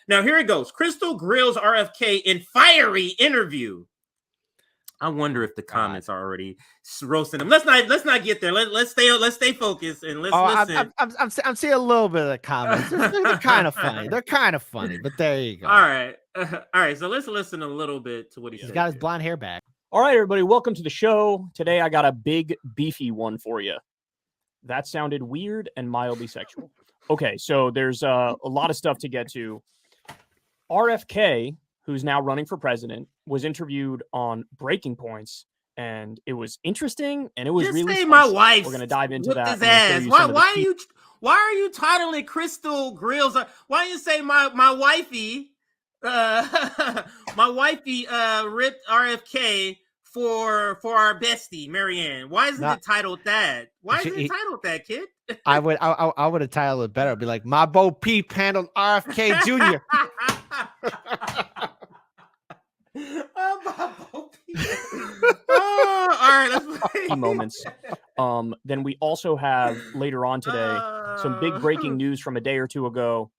Now here it goes. Krystal grills RFK in fiery interview. I wonder if the comments are already roasting them. Let's not get there. Let's stay focused and let's listen. I'm seeing a little bit of the comments. They're kind of funny. They're kind of funny, but there you go. All right. So let's listen a little bit to what he said. He's got his blonde hair back. All right, everybody, welcome to the show. Today I got a big, beefy one for you. That sounded weird and mildly sexual. Okay, so there's a lot of stuff to get to. RFK, who's now running for president, was interviewed on Breaking Points, and it was interesting, and it was really spicy. My wife. We're going to dive into that. His ass. Why are you titling Krystal grills? Why don't you say my wifey? My wifey ripped RFK for our bestie Marianne. Why isn't it titled that? Why isn't it titled that, kid? I would have titled it better. It'd be like, my Bo Peep handled RFK Jr. All right, let's play. Moments. Then we also have later on today some big breaking news from a day or two ago.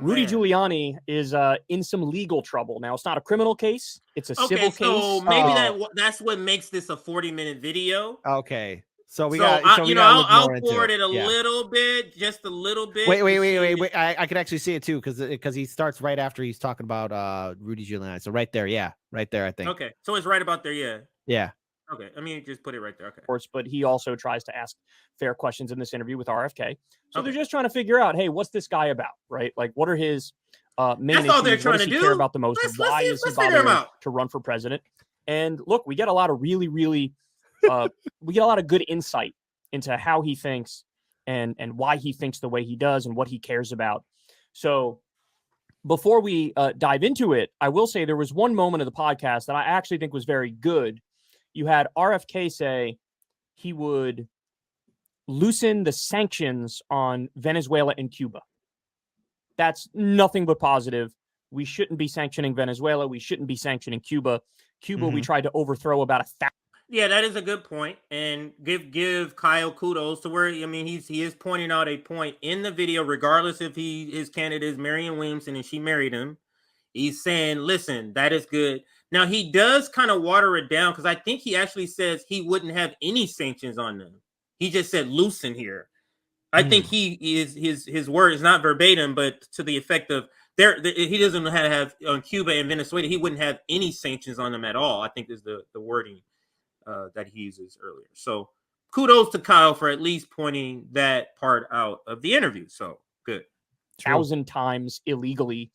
Rudy Giuliani is in some legal trouble. Now, it's not a criminal case. It's a civil case. So maybe that's what makes this a 40-minute video. Okay. So I'll forward it a little bit, just a little bit. Wait. I can actually see it too, because he starts right after he's talking about Rudy Giuliani. So right there, right there, I think. Okay, so it's right about there, yeah. Okay, I mean, just put it right there. Okay. Of course, but he also tries to ask fair questions in this interview with RFK. So they're just trying to figure out, hey, what's this guy about, right? Like, what are his main issues? That's all they're trying to do. Care about the most? Why is he bothering to run for president? And look, we get a lot of really, we get a lot of good insight into how he thinks and why he thinks the way he does and what he cares about. So before we dive into it, I will say there was one moment of the podcast that I actually think was very good. You had RFK say he would loosen the sanctions on Venezuela and Cuba. That's nothing but positive. We shouldn't be sanctioning Venezuela. We shouldn't be sanctioning Cuba. We tried to overthrow about 1,000. Yeah, that is a good point. And give Kyle kudos to where, I mean, he is pointing out a point in the video, regardless if his candidate is Marianne Williamson and she married him. He's saying, listen, that is good. Now, he does kind of water it down because I think he actually says he wouldn't have any sanctions on them. He just said loosen here. I think his word is not verbatim, but to the effect of he doesn't have on Cuba and Venezuela. He wouldn't have any sanctions on them at all. I think is the wording that he uses earlier. So kudos to Kyle for at least pointing that part out of the interview. So good. 1,000 times illegally.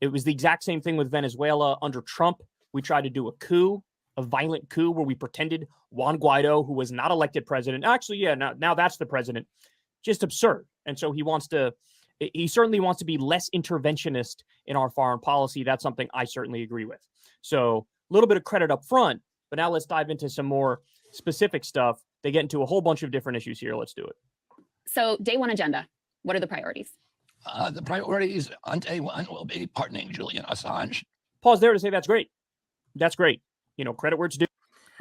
It was the exact same thing with Venezuela under Trump. We tried to do a violent coup where we pretended Juan Guaido, who was not elected president. Actually, now that's the president. Just absurd. And so he certainly wants to be less interventionist in our foreign policy. That's something I certainly agree with. So a little bit of credit up front, but now let's dive into some more specific stuff. They get into a whole bunch of different issues here. Let's do it. So day one agenda, what are the priorities? The priorities on day one will be pardoning Julian Assange. Pause there to say that's great. That's great. Credit where it's due.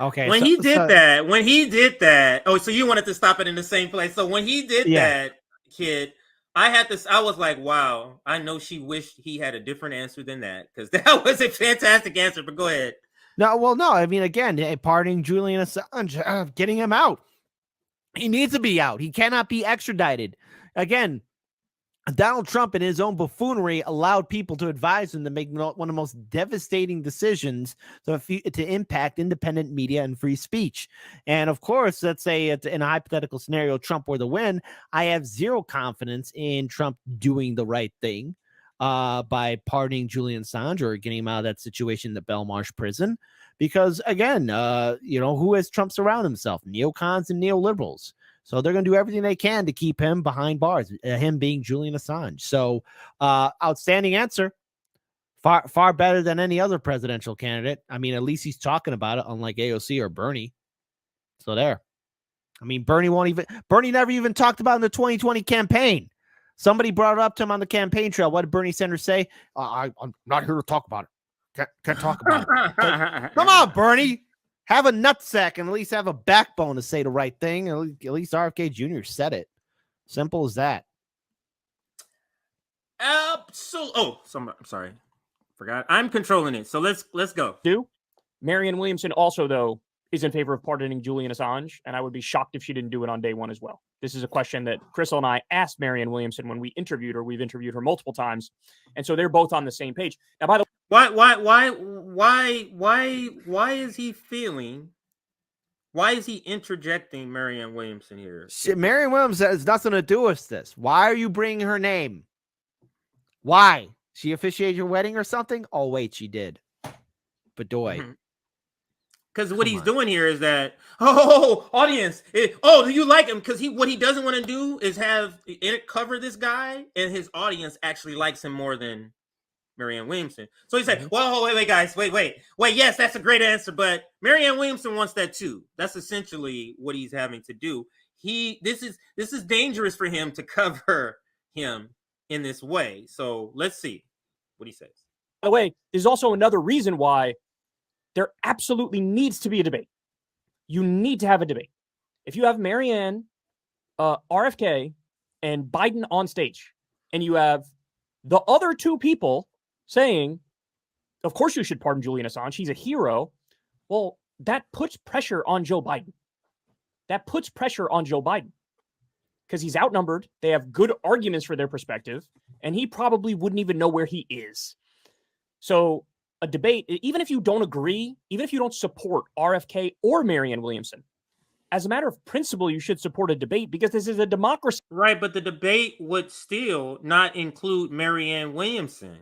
Okay. When he did that, oh, so you wanted to stop it in the same place. So when he did that, kid, I was like, wow, I know she wished he had a different answer than that, because that was a fantastic answer, but go ahead. No. I mean, again, pardoning Julian Assange, getting him out. He needs to be out. He cannot be extradited. Again, Donald Trump, in his own buffoonery, allowed people to advise him to make one of the most devastating decisions to impact independent media and free speech. And of course, let's say in a hypothetical scenario, Trump were to win, I have zero confidence in Trump doing the right thing by pardoning Julian Assange or getting him out of that situation in the Belmarsh prison. Because again, who has Trump surround himself? Neocons and neoliberals. So they're going to do everything they can to keep him behind bars, him being Julian Assange. So outstanding answer. Far better than any other presidential candidate. I mean, at least he's talking about it, unlike AOC or Bernie. So there. I mean, Bernie never even talked about it in the 2020 campaign. Somebody brought it up to him on the campaign trail. What did Bernie Sanders say? I'm not here to talk about it. Can't talk about it. Like, come on, Bernie. Have a nutsack and at least have a backbone to say the right thing. At least RFK Jr. said it. Simple as that. Absolutely. Oh, I'm sorry. Forgot. I'm controlling it. So let's go. Marianne Williamson also, though, is in favor of pardoning Julian Assange, and I would be shocked if she didn't do it on day one as well. This is a question that Krystal and I asked Marianne Williamson when we interviewed her. We've interviewed her multiple times, and so they're both on the same page. Now, by the why is he feeling? Why is he interjecting Marianne Williamson here? Marianne Williamson has nothing to do with this. Why are you bringing her name? Why? She officiated your wedding or something? Oh, wait, she did. Bedoy. Because what he's doing here is that, audience, do you like him? Because what he doesn't want to do is have it cover this guy, and his audience actually likes him more than Marianne Williamson. So he said, "Well, wait, guys, wait. Yes, that's a great answer, but Marianne Williamson wants that too." That's essentially what he's having to do. This is dangerous for him to cover him in this way. So let's see what he says. By the way, there's also another reason why there absolutely needs to be a debate. You need to have a debate. If you have Marianne, RFK, and Biden on stage, and you have the other two people saying, of course you should pardon Julian Assange, he's a hero, well, that puts pressure on Joe Biden. Because he's outnumbered. They have good arguments for their perspective, and he probably wouldn't even know where he is. So a debate, even if you don't agree, even if you don't support RFK or Marianne Williamson, as a matter of principle, you should support a debate because this is a democracy. Right, but the debate would still not include Marianne Williamson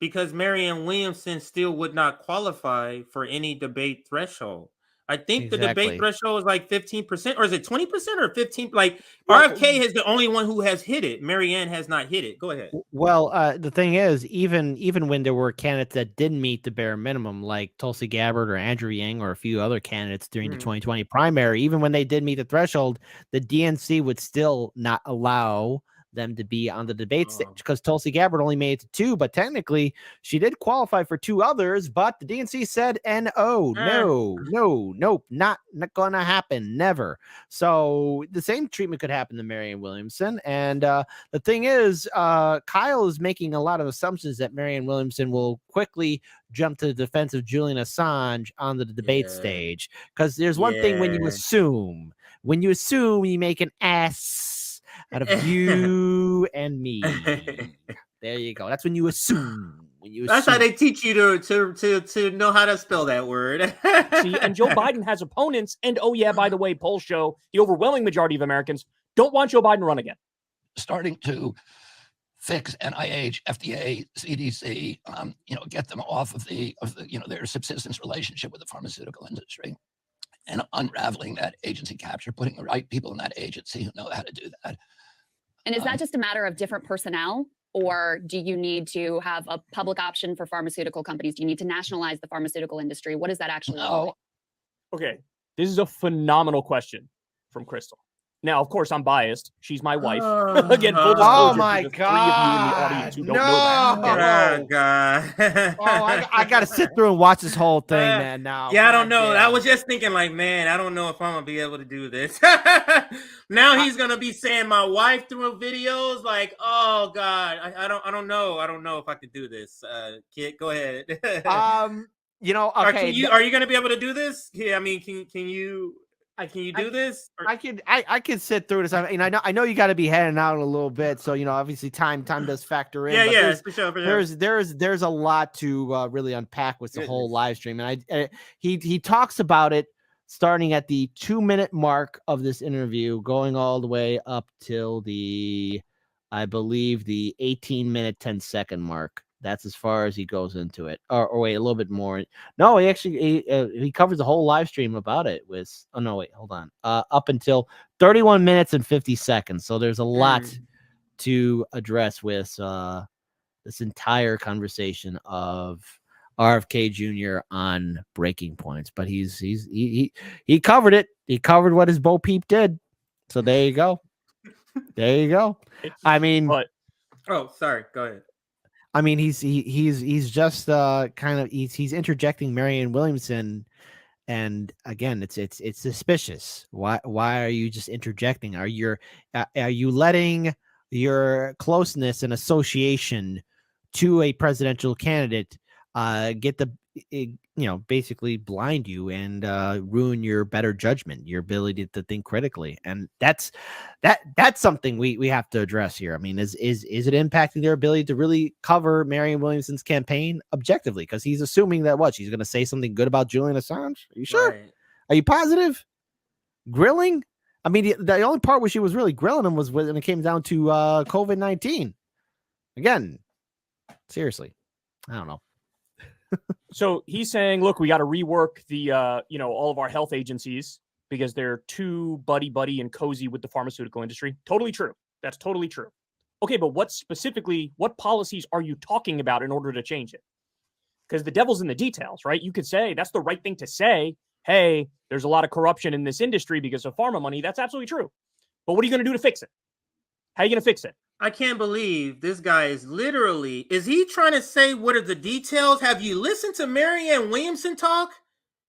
because Marianne Williamson still would not qualify for any debate threshold. I think the debate threshold is like 15%, or is it 20% or 15%? Like RFK is the only one who has hit it. Marianne has not hit it. Go ahead. Well, the thing is, even when there were candidates that didn't meet the bare minimum, like Tulsi Gabbard or Andrew Yang or a few other candidates during the 2020 primary, even when they did meet the threshold, the DNC would still not allow them to be on the debate stage because Tulsi Gabbard only made it to 2, but technically she did qualify for 2 others, but the DNC said nope, not gonna happen, never. So the same treatment could happen to Marianne Williamson, and the thing is, Kyle is making a lot of assumptions that Marianne Williamson will quickly jump to the defense of Julian Assange on the debate stage, because there's one thing when you assume, you make an ass out of you and me. There you go. That's when you assume. That's how they teach you to know how to spell that word. See, and Joe Biden has opponents. And by the way, polls show the overwhelming majority of Americans don't want Joe Biden to run again. Starting to fix NIH, FDA, CDC, get them off of the their subsistence relationship with the pharmaceutical industry, and unraveling that agency capture, putting the right people in that agency who know how to do that. And is that just a matter of different personnel, or do you need to have a public option for pharmaceutical companies? Do you need to nationalize the pharmaceutical industry? What does that actually look like? Okay, this is a phenomenal question from Krystal. Now, of course, I'm biased. She's my wife. Again, full disclosure. Oh my God! 3 of you in the audience who don't know that. Oh God! I gotta sit through and watch this whole thing, man. Now, yeah, I don't know. I was just thinking, like, man, I don't know if I'm gonna be able to do this. Now he's gonna be saying my wife through videos, like, oh God, I don't know if I could do this. Kid, go ahead. Okay. Are you gonna be able to do this? Yeah, I mean, can you? Can you do this? I can sit through this. I mean, I know you got to be heading out a little bit, so obviously time does factor in. Yeah, for sure. There's a lot to really unpack with the whole live stream, and he talks about it starting at the 2-minute mark of this interview, going all the way up till I believe the 18-minute 10-second mark. That's as far as he goes into it. Or wait, a little bit more. No, he covers the whole live stream about it with. Oh no, wait, hold on. Up until 31 minutes and 50 seconds. So there's a lot to address with this entire conversation of RFK Jr. on breaking points. But he covered it. He covered what his Bo Peep did. So there you go. There you go. I mean, sorry. Go ahead. I mean, he's just he's interjecting Marianne Williamson, and again, it's suspicious. Why are you just interjecting? Are you letting your closeness and association to a presidential candidate basically blind you and ruin your better judgment, your ability to think critically. And that's something we have to address here. I mean, is it impacting their ability to really cover Marianne Williamson's campaign objectively? Because he's assuming that she's going to say something good about Julian Assange. Are you sure? Right. Are you positive? Grilling? I mean, the only part where she was really grilling him was when it came down to COVID-19. Again, seriously, I don't know. So he's saying, look, we got to rework the, all of our health agencies because they're too buddy and cozy with the pharmaceutical industry. Totally true. That's totally true. Okay, but what policies are you talking about in order to change it? Because the devil's in the details, right? You could say that's the right thing to say. Hey, there's a lot of corruption in this industry because of pharma money. That's absolutely true. But what are you going to do to fix it? How are you going to fix it? I can't believe this guy is he trying to say what are the details? Have you listened to Marianne Williamson talk?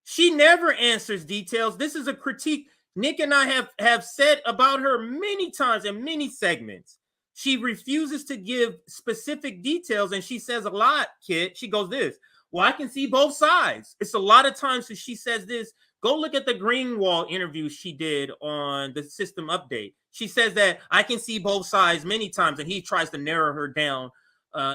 She never answers details. This is a critique Nick and I have said about her many times in many segments. She refuses to give specific details, and she says a lot, Kit. She goes this, well, I can see both sides. It's a lot of times that she says this. Go look at the Greenwald interview she did on the system update. She says that I can see both sides many times, and he tries to narrow her down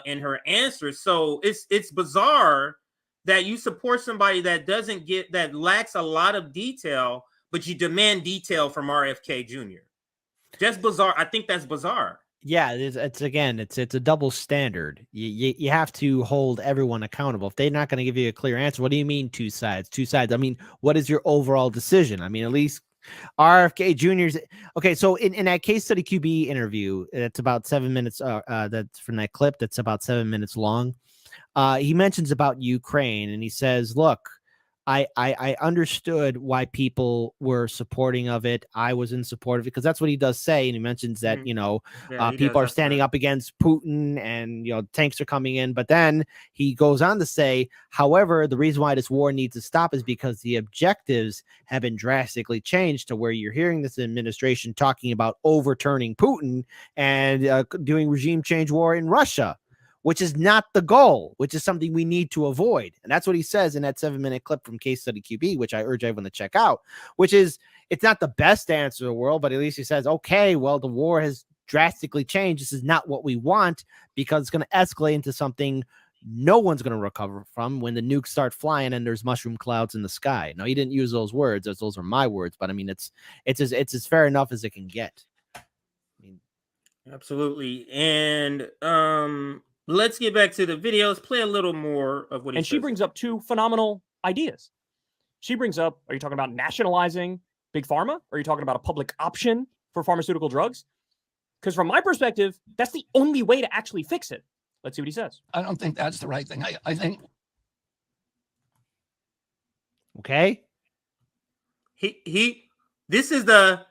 in her answers. So it's bizarre that you support somebody that lacks a lot of detail, but you demand detail from RFK Jr. Just bizarre. I think that's bizarre. Yeah, it's a double standard. You have to hold everyone accountable. If they're not going to give you a clear answer, what do you mean two sides? Two sides. I mean, what is your overall decision? I mean, at least RFK Jr.'s okay. So in that case study QB interview, it's about 7 minutes. That's from that clip. That's about 7 minutes long. He mentions about Ukraine, and he says, "Look, I understood why people were supporting of it. I was in support of it," because that's what he does say. And he mentions that, people are standing up against Putin and, tanks are coming in. But then he goes on to say, however, the reason why this war needs to stop is because the objectives have been drastically changed to where you're hearing this administration talking about overturning Putin and doing regime change war in Russia, which is not the goal, which is something we need to avoid. And that's what he says in that 7-minute clip from Case Study QB, which I urge everyone to check out, which is, it's not the best answer in the world, but at least he says, okay, well, the war has drastically changed. This is not what we want because it's going to escalate into something no one's going to recover from when the nukes start flying and there's mushroom clouds in the sky. Now, he didn't use those words, as those are my words, but I mean, it's as fair enough as it can get. I mean, absolutely. And, let's get back to the video. Let's play a little more of what he says. And she brings up two phenomenal ideas. She brings up, are you talking about nationalizing big pharma? Or are you talking about a public option for pharmaceutical drugs? Because from my perspective, that's the only way to actually fix it. Let's see what he says. I don't think that's the right thing. I think. Okay. This is the,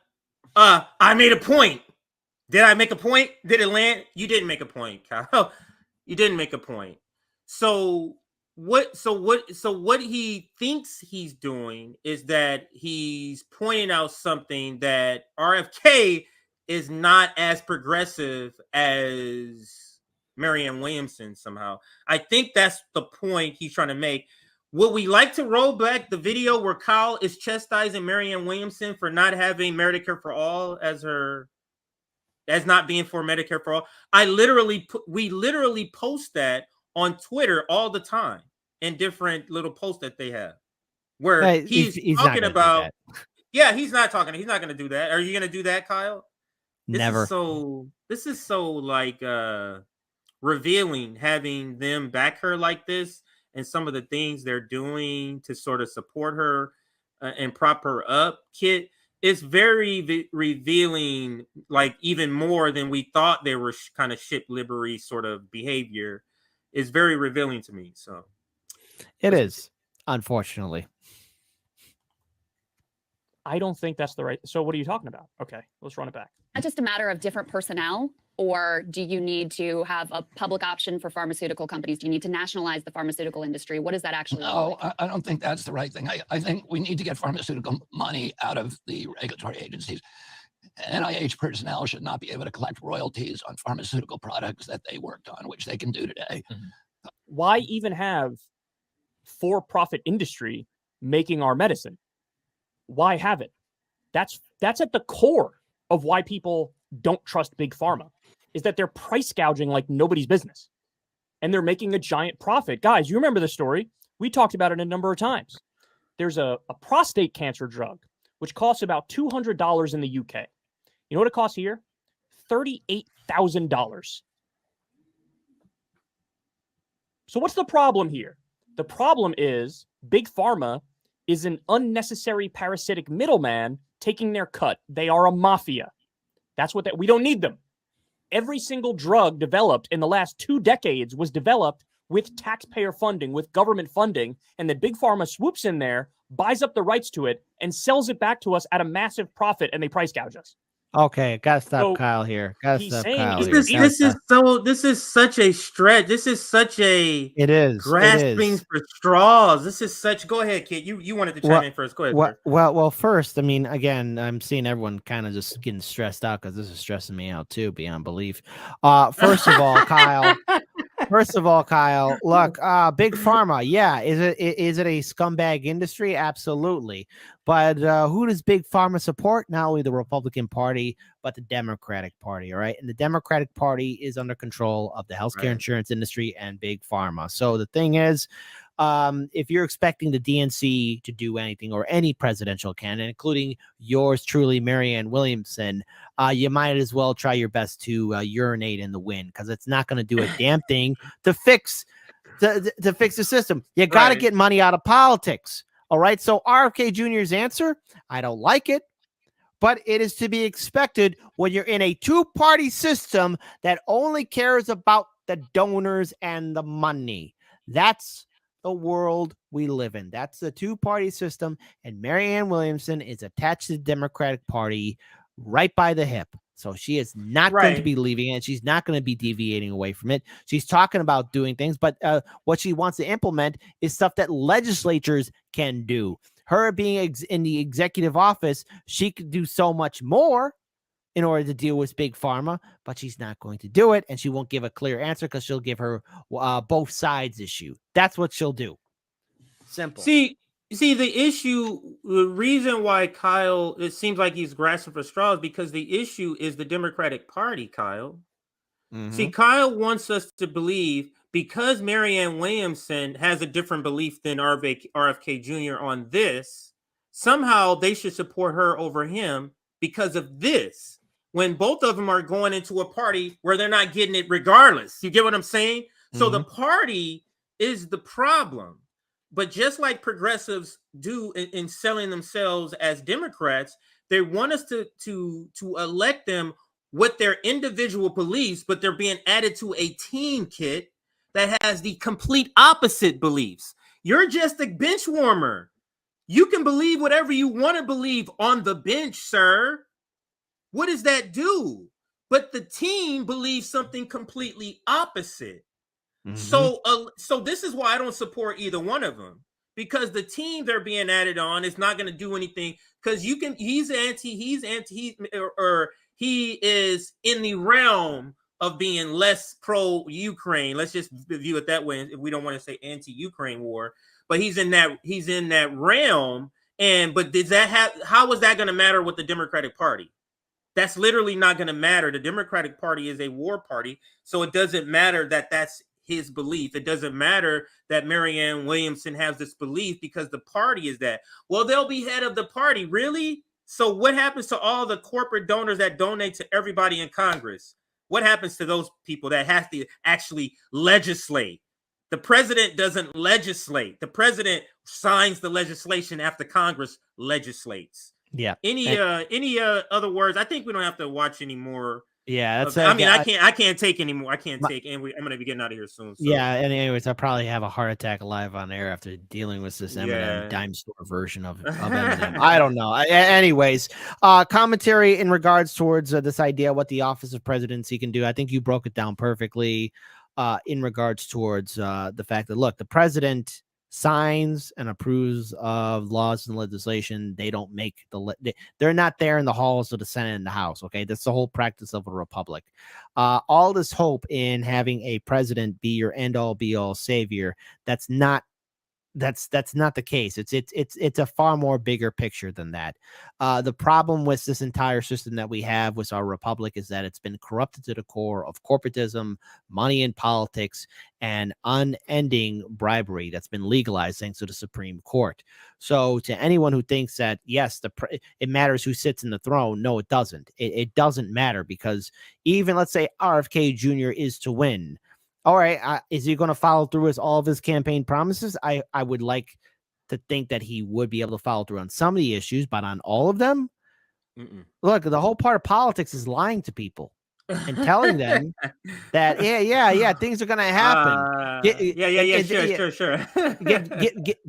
I made a point. Did I make a point? Did it land? You didn't make a point, Kyle. You didn't make a point. So what he thinks he's doing is that he's pointing out something that RFK is not as progressive as Marianne Williamson somehow. I think that's the point he's trying to make. Would we like to roll back the video where Kyle is chastising Marianne Williamson for not having Medicare for All as not being for Medicare for All? We literally post that on Twitter all the time in different little posts that they have where he's talking about. Yeah, he's not going to do that. Are you going to do that, Kyle? Never. This is so like revealing having them back her like this and some of the things they're doing to sort of support her and prop her up. Kit, it's very revealing, like even more than we thought they were kind of ship livery sort of behavior. It's very revealing to me. So it is, unfortunately. I don't think that's the right. So what are you talking about? Okay, let's run it back. Not just a matter of different personnel, or do you need to have a public option for pharmaceutical companies? Do you need to nationalize the pharmaceutical industry? What does that actually No, like? I don't think that's the right thing. I think we need to get pharmaceutical money out of the regulatory agencies. NIH personnel should not be able to collect royalties on pharmaceutical products that they worked on, which they can do today. Why even have for-profit industry making our medicine? Why have it? That's at the core of why people don't trust big pharma, is that they're price gouging like nobody's business. And they're making a giant profit. Guys, you remember the story? We talked about it a number of times. There's a prostate cancer drug, which costs about $200 in the UK. You know what it costs here? $38,000. So what's the problem here? The problem is big pharma is an unnecessary parasitic middleman taking their cut. They are a mafia. That's what we don't need them. Every single drug developed in the last 2 decades was developed with taxpayer funding, with government funding, and then big pharma swoops in there, buys up the rights to it, and sells it back to us at a massive profit, and they price gouge us. Okay, gotta stop Kyle here. Gotta he's stop saying Kyle is here. This is such a stretch. This is such a grasping for straws. This is such. Go ahead, kid. You wanted to chime in first. Go ahead. Well, first, I mean, again, I'm seeing everyone kind of just getting stressed out because this is stressing me out too, beyond belief. First of all, Kyle. Look, big pharma, yeah. Is it a scumbag industry? Absolutely. But who does big pharma support? Not only the Republican Party, but the Democratic Party. All right. And the Democratic Party is under control of the healthcare insurance industry and big pharma. So the thing is, if you're expecting the DNC to do anything, or any presidential candidate, including yours truly, Marianne Williamson, you might as well try your best to urinate in the wind, because it's not going to do a damn thing to fix the system. You got to get money out of politics. All right. So RFK Jr.'s answer, I don't like it, but it is to be expected when you're in a two-party system that only cares about the donors and the money. That's the world we live in. That's the two-party system, and Marianne Williamson is attached to the Democratic Party right by the hip. So she is not going to be leaving it. She's not going to be deviating away from it. She's talking about doing things, but what she wants to implement is stuff that legislatures can do. Her being in the executive office, she could do so much more in order to deal with big pharma, but she's not going to do it, and she won't give a clear answer because she'll give her both sides issue. That's what she'll do. Simple. See, the issue, the reason why Kyle, it seems like he's grasping for straws, because the issue is the Democratic Party, Kyle. Mm-hmm. See, Kyle wants us to believe, because Marianne Williamson has a different belief than RFK Jr. on this, somehow they should support her over him because of this, when both of them are going into a party where they're not getting it regardless. You get what I'm saying? Mm-hmm. So the party is the problem. But just like progressives do in selling themselves as Democrats, they want us to elect them with their individual beliefs, but they're being added to a team kit that has the complete opposite beliefs. You're just a bench warmer. You can believe whatever you want to believe on the bench, sir. What does that do? But the team believes something completely opposite. Mm-hmm. So this is why I don't support either one of them, because the team they're being added on is not going to do anything, because he is in the realm of being less pro-Ukraine. Let's just view it that way. If we don't want to say anti-Ukraine war, but he's in that realm. But how is that going to matter with the Democratic Party? That's literally not going to matter. The Democratic Party is a war party, so it doesn't matter that that's his belief. It doesn't matter that Marianne Williamson has this belief, because the party is that. Well, they'll be head of the party. Really? So what happens to all the corporate donors that donate to everybody in Congress? What happens to those people that have to actually legislate? The president doesn't legislate. The president signs the legislation after Congress legislates. Yeah. Any other words? I think we don't have to watch any more. Yeah, that's. I can't take anymore. I can't take, and I'm going to be getting out of here soon. So. Yeah, and anyways, I probably have a heart attack live on air after dealing with this Eminem dime store version of Eminem. I don't know. Anyways, commentary in regards towards this idea what the office of presidency can do. I think you broke it down perfectly. In regards towards the fact that, look, the president signs and approves of laws and legislation. They don't make they're not there in the halls of the Senate and the House. Okay, that's the whole practice of a republic. All this hope in having a president be your end all be all savior. That's not the case. It's a far more bigger picture than that. The problem with this entire system that we have with our republic is that it's been corrupted to the core of corporatism, money in politics, and unending bribery that's been legalized thanks to the Supreme Court. So to anyone who thinks that, yes, it matters who sits in the throne, no, it doesn't. It doesn't matter, because even, let's say, RFK Jr. is to win. All right, is he going to follow through with all of his campaign promises? I would like to think that he would be able to follow through on some of the issues, but on all of them, look, the whole part of politics is lying to people and telling them that, yeah, things are going to happen. Sure.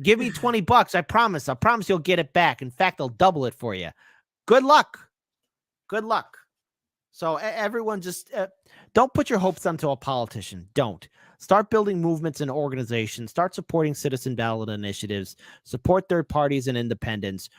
Give me $20. I promise you'll get it back. In fact, I'll double it for you. Good luck. So everyone just don't put your hopes onto a politician. Don't. Start building movements and organizations. Start supporting citizen ballot initiatives. Support third parties and independents.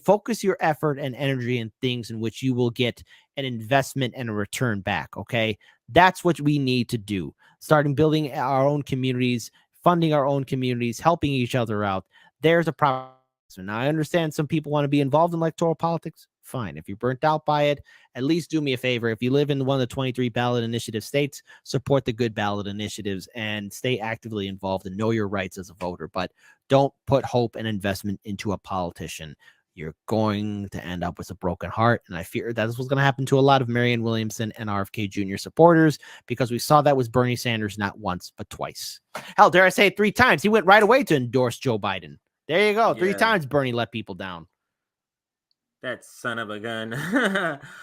Focus your effort and energy in things in which you will get an investment and a return back. Okay, that's what we need to do. Starting building our own communities, funding our own communities, helping each other out. There's a problem. So now I understand some people want to be involved in electoral politics. Fine. If you're burnt out by it, at least do me a favor. If you live in one of the 23 ballot initiative states, support the good ballot initiatives and stay actively involved and know your rights as a voter. But don't put hope and investment into a politician. You're going to end up with a broken heart. And I fear that's what's going to happen to a lot of Marianne Williamson and RFK Jr. supporters, because we saw that with Bernie Sanders not once, but twice. Hell, dare I say it 3 times. He went right away to endorse Joe Biden. There you go. 3 times Bernie let people down. That son of a gun.